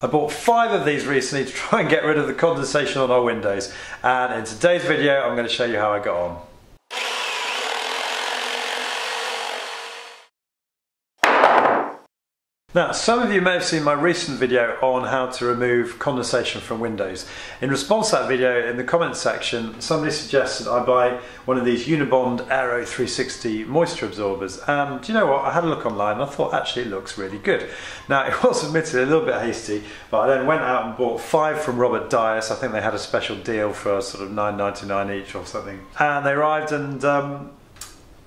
I bought 5 of these recently to try and get rid of the condensation on our windows, and in today's video I'm going to show you how I got on. Now, some of you may have seen my recent video on how to remove condensation from windows. In response to that video, in the comments section, somebody suggested I buy one of these Unibond Aero 360 moisture absorbers. And do you know what? I had a look online and I thought actually it looks really good. Now, it was admittedly a little bit hasty, but I then went out and bought 5 from Robert Dias. I think they had a special deal for sort of $9.99 each or something. And they arrived, and I'm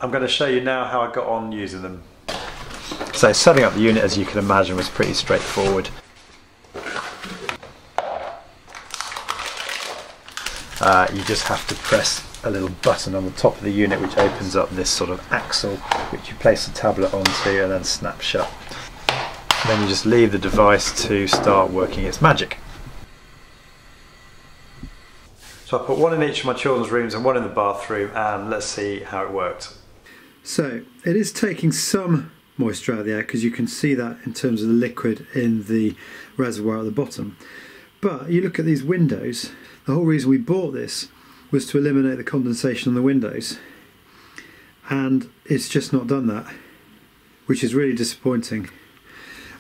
going to show you now how I got on using them. So setting up the unit, as you can imagine, was pretty straightforward. You just have to press a little button on the top of the unit which opens up this sort of axle which you place the tablet onto and then snap shut. Then you just leave the device to start working its magic. So I put one in each of my children's rooms and one in the bathroom, and let's see how it worked. So it is taking some moisture out of the air, because you can see that in terms of the liquid in the reservoir at the bottom. But you look at these windows, the whole reason we bought this was to eliminate the condensation on the windows, and it's just not done that, which is really disappointing.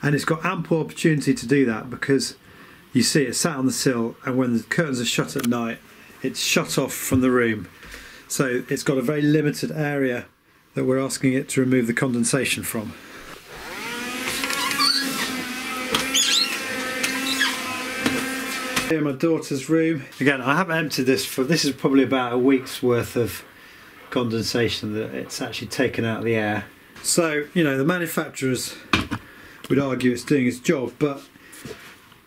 And it's got ample opportunity to do that, because you see it sat on the sill, and when the curtains are shut at night it's shut off from the room, so it's got a very limited area that we're asking it to remove the condensation from. Here in my daughter's room. Again, I haven't emptied this this is probably about a week's worth of condensation that it's actually taken out of the air. So, you know, the manufacturers would argue it's doing its job, but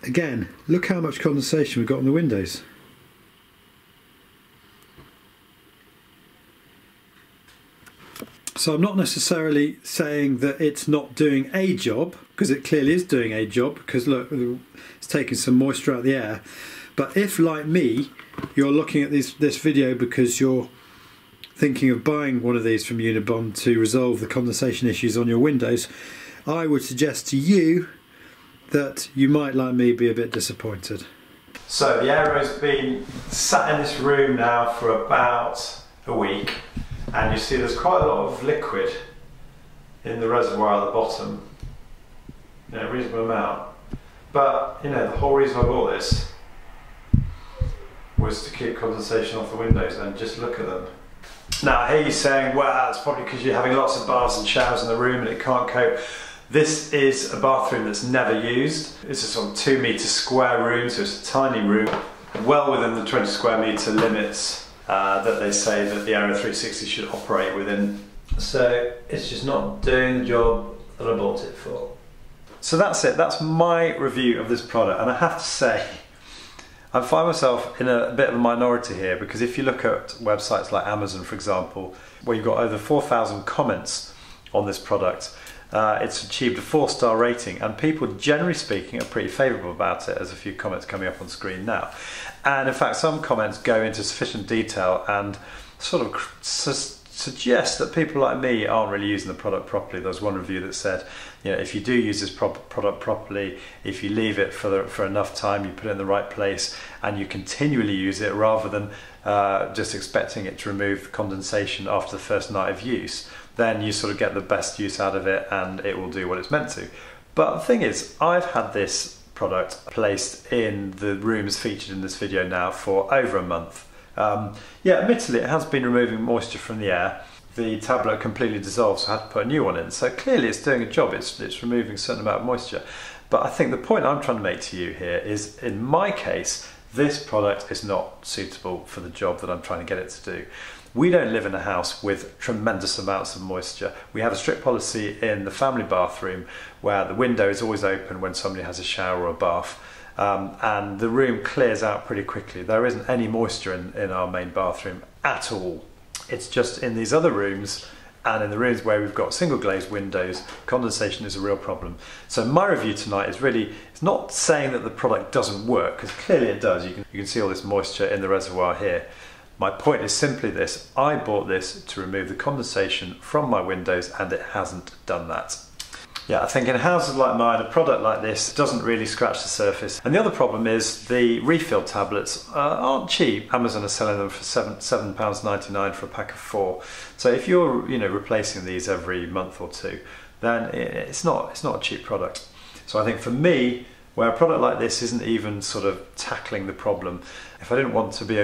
again, look how much condensation we've got on the windows. So I'm not necessarily saying that it's not doing a job, because it clearly is doing a job, because look, it's taking some moisture out of the air. But if, like me, you're looking at this video because you're thinking of buying one of these from Unibond to resolve the condensation issues on your windows, I would suggest to you that you might, like me, be a bit disappointed. So the Aero's been sat in this room now for about a week. And you see there's quite a lot of liquid in the reservoir at the bottom, you know, a reasonable amount. But, you know, the whole reason I bought this was to keep condensation off the windows, and just look at them. Now I hear you saying, well, it's probably because you're having lots of baths and showers in the room and it can't cope. This is a bathroom that's never used. It's a sort of 2 metre square room, so it's a tiny room, well within the 20 square metre limits that they say that the Aero 360 should operate within. So it's just not doing the job that I bought it for. So that's it, that's my review of this product, and I have to say I find myself in a bit of a minority here, because if you look at websites like Amazon, for example, where you've got over 4,000 comments on this product, it's achieved a 4-star rating, and people, generally speaking, are pretty favourable about it. There's a few comments coming up on screen now, and in fact some comments go into sufficient detail and sort of suggest that people like me aren't really using the product properly. There was one review that said, you know, if you do use this product properly, if you leave it for enough time, you put it in the right place, and you continually use it rather than just expecting it to remove the condensation after the first night of use, then you sort of get the best use out of it and it will do what it's meant to. But the thing is, I've had this product placed in the rooms featured in this video now for over a month. Yeah, admittedly it has been removing moisture from the air. The tablet completely dissolved, so I had to put a new one in. So clearly it's doing a job, it's removing a certain amount of moisture. But I think the point I'm trying to make to you here is, in my case, this product is not suitable for the job that I'm trying to get it to do. We don't live in a house with tremendous amounts of moisture. We have a strict policy in the family bathroom where the window is always open when somebody has a shower or a bath, and the room clears out pretty quickly. There isn't any moisture in our main bathroom at all. It's just in these other rooms, and in the rooms where we've got single glazed windows, condensation is a real problem. So my review tonight is really, it's not saying that the product doesn't work, because clearly it does. You can see all this moisture in the reservoir here. My point is simply this: I bought this to remove the condensation from my windows, and it hasn't done that. Yeah, I think in houses like mine, a product like this doesn't really scratch the surface. And the other problem is the refill tablets aren't cheap. Amazon are selling them for £7.99 for a pack of 4. So if you're replacing these every month or two, then it's not a cheap product. So I think for me, where a product like this isn't even sort of tackling the problem, if I didn't want to be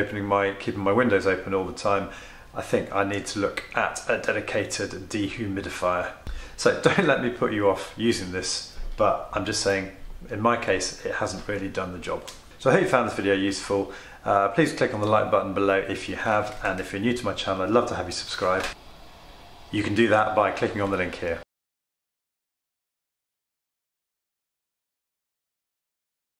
keeping my windows open all the time, I think I need to look at a dedicated dehumidifier. So don't let me put you off using this, but I'm just saying, in my case, it hasn't really done the job. So I hope you found this video useful. Please click on the like button below if you have, and if you're new to my channel, I'd love to have you subscribe. You can do that by clicking on the link here.